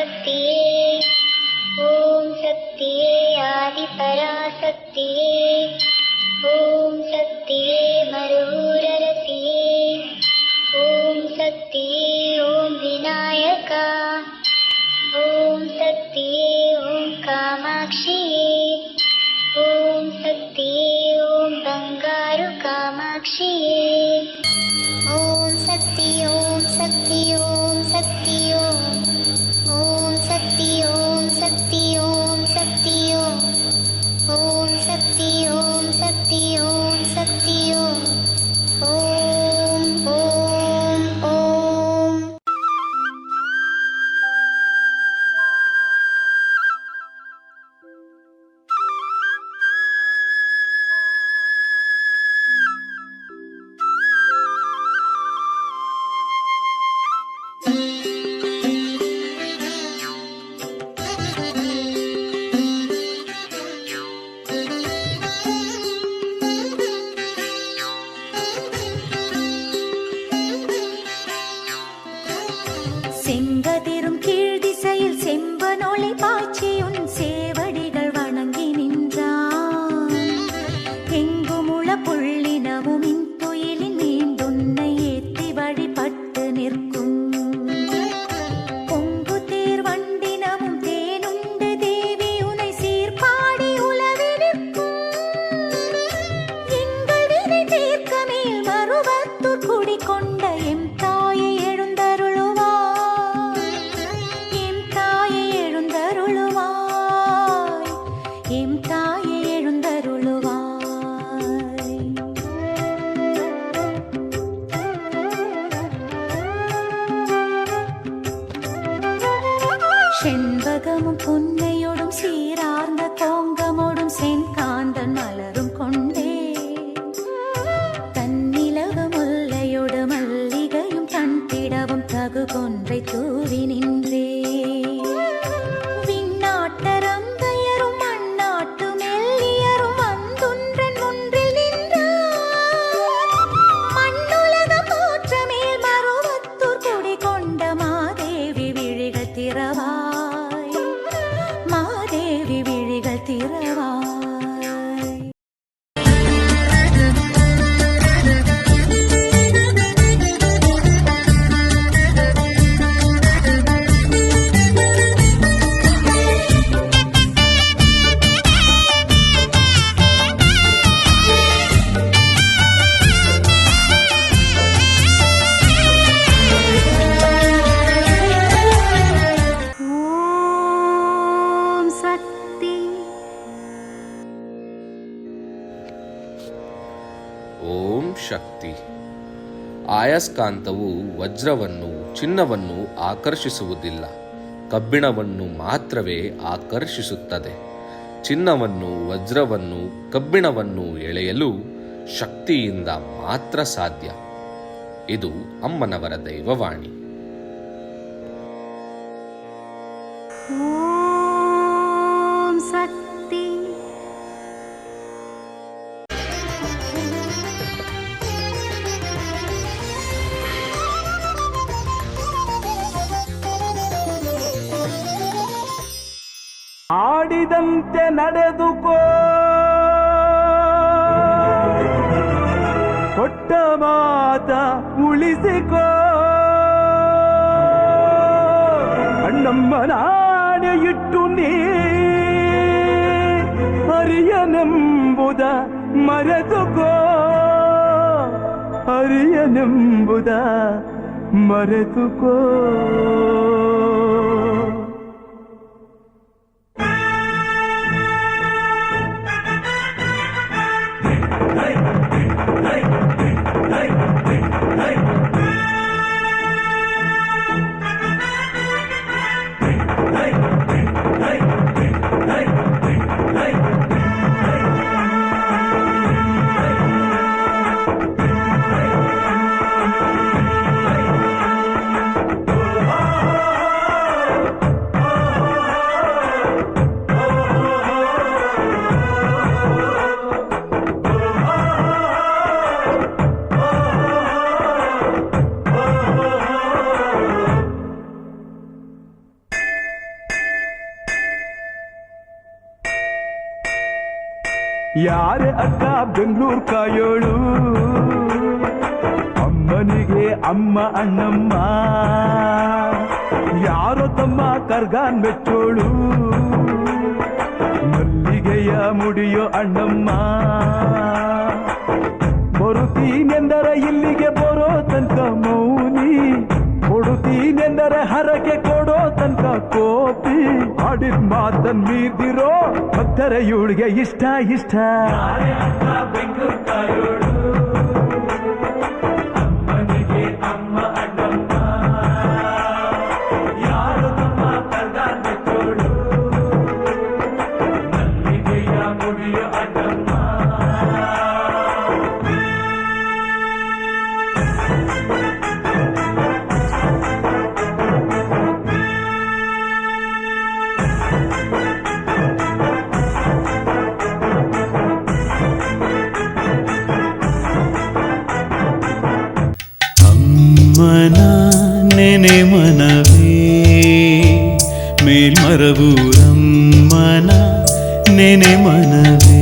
शक्तिये ॐ शक्तिये आदिपराशक्तिये ॐ शक्तिये मरुररसिये ॐ शक्तिये ॐ विनायका ॐ शक्तिये ॐ कामाक्षिये ॐ शक्तिये ॐ बंगारु कामाक्षिये ॐ शक्ति ॐ शक्ति ॐ शक्ति ॐ शक्ति ॐ शक्ति ॐ शक्ति ॐ शक्ति ॐ शक्ति ॐ शक्ति ॐ ॐ செங்கதிரும் கீழ் திசையில் செம்பனொளி பாய்ச்சியுன் சேவடிகள் வணங்கி நின்றான். எங்குமுள புள்ளினமும் இன்துயிலின் நீண்டுன்னை ஏத்தி வழிபட்டு நிற்கும். பொங்கு தேர் வண்டினமும் தேனுண்டு தேவி உனை சீர்பாடி உலவி நிற்கும். எங்கள் வினை தீர்க்க மேல் மருவத்தூர் குடிகொண்ட எம் தாயை செண்பகமும் புன்னையோடும் சீரார்ந்த கோங்கமோடும் செங்காந்தன் மலரும் கொண்டே தன்னிலவு முல்லையோடு மல்லிகையும் தன்பிடவும் தகு கொன்றை தூவி நின்றே. விண்ணாட்டரம் தயரும் மண்ணாட்டு மெல்லியரும் வந்துன்றன் முன்றில் நின்றார். மண்ணுலக போற்ற மேல் மருவத்தூர் குடி கொண்ட மாதேவி விழிகள் திறவா திரவாய். ಓಂ ಶಕ್ತಿ. ಆಯಸ್ಕಾಂತವು ವಜ್ರವನ್ನು ಚಿನ್ನವನ್ನು ಆಕರ್ಷಿಸುವುದಿಲ್ಲ, ಕಬ್ಬಿಣವನ್ನು ಮಾತ್ರವೇ ಆಕರ್ಷಿಸುತ್ತದೆ. ಚಿನ್ನವನ್ನು ವಜ್ರವನ್ನು ಕಬ್ಬಿಣವನ್ನು ಎಳೆಯಲು ಶಕ್ತಿಯಿಂದ ಮಾತ್ರ ಸಾಧ್ಯ. ಇದು ಅಮ್ಮನವರ ದೈವವಾಣಿ. ಓಂ ಶಕ್ತಿ. ಆಡಿದಂತೆ ನಡೆದುಕೋ, ಕೊಟ್ಟ ಮಾತ ಉಳಿಸಿಕೋ. ಅಣ್ಣಮ್ಮ ನಾಣೆ ಇಟ್ಟು ನೀ ಅರಿಯನೆಂಬುದ ಮರೆತುಕೋ, ಅರಿಯನೆಂಬುದ ಮರೆತುಕೋ. ಯಾರೇ ಅಕ್ಕ ಬೆಂಗಳೂರು ಕಾಯೋಳು, ಅಮ್ಮನಿಗೆ ಅಮ್ಮ ಅಣ್ಣಮ್ಮ, ಯಾರೋ ತಮ್ಮ ಕರ್ಗಾನ್ ಮೆಚ್ಚೋಳು, ಮಲ್ಲಿಗೆಯ ಮುಡಿಯೋ ಅಣ್ಣಮ್ಮ. ಬರುತ್ತೀನೆಂದರೆ ಇಲ್ಲಿಗೆ ಬರೋ ತನಕ ಮೌನಿ, ಕೊಡುತ್ತೀನೆಂದರೆ ಹರಕೆ ಕೊಡೋ ತನಕ ಕೋಪಿ. ಆಡಿದ ಮಾತನ್ ಮೀದಿರೋ ಭಕ್ತರ ಇವಳಿಗೆ ಇಷ್ಟ ಇಷ್ಟ. ಅಮ್ಮನಿಗೆ ಅಮ್ಮ ಅಣ್ಣಮ್ಮ, ಯಾರು ತಮ್ಮ ಕರ್ಗಾನ್ ಮೆಚ್ಚೋಳು, ಮಲ್ಲಿಗೆಯ ಮುಡಿಯೋ ಅಣ್ಣಮ್ಮ. ಅಮ್ಮನ ನೆನೆ ಮನವೇ ಮೇಲ್ಮರವೂರಮ್ಮನ ನೆನೆ ಮನವೇ.